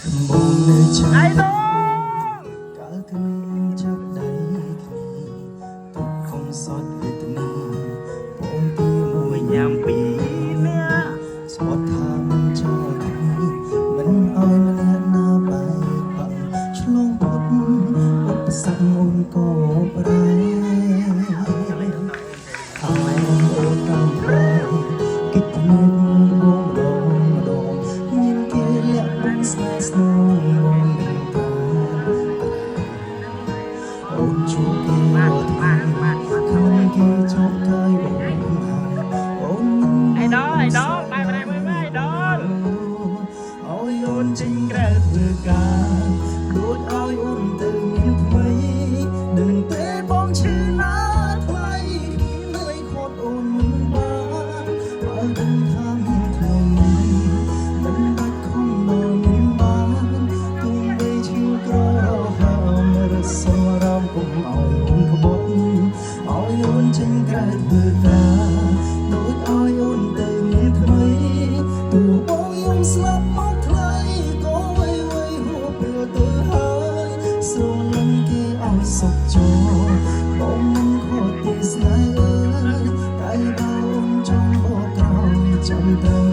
ไอ้น้อง កាលគ្មានចាប់ដៃគ្នាទុកខំសត់វេទនាបងពីមួយ ញ៉ាំពីនេះ ស្បត់ថាមិនចោលគ្នាមិនអោយម្នាក់ណាបែកបាក់ឆ្លងផុតឧបសគ្គអូនក៏ប្រែអូនតាមផ្លូវគិតភ្នែកបងម្ដងមានគេលាក់បងស្នេហ៍ស្នងបងនឹងតអូនជួបគេមកថ្ងៃខ្លួនគេជួបកាយបងអូន ไอ้น้องไปไหนไม่ไอ้น้อง អោយអូនចេញក្រៅធ្វើការដូចអោយអូនទៅមានថ្មីដឹងទេបងឈឺណាស់ថ្លៃនៅខត់អូនមិនបានបើដឹងថាមានថ្លៃមិនបាច់ខំមកមិនបានទុំបីឈឺក្ររហើមរត់សម្រាប់កុំអោយអូនក្បត់អោយអូនចេញក្រៅធ្វើការដូចអោយអូនទៅមានថ្មីទូបងយំស្លាប់មកថ្លៃក៏វៃហួពេលទៅហើយស្រលាញ់គេអោយសុខចូលបងមិនខកទេស្នេហ៍អើយតែបើអូនចង់បកក្រោយចាំទៅ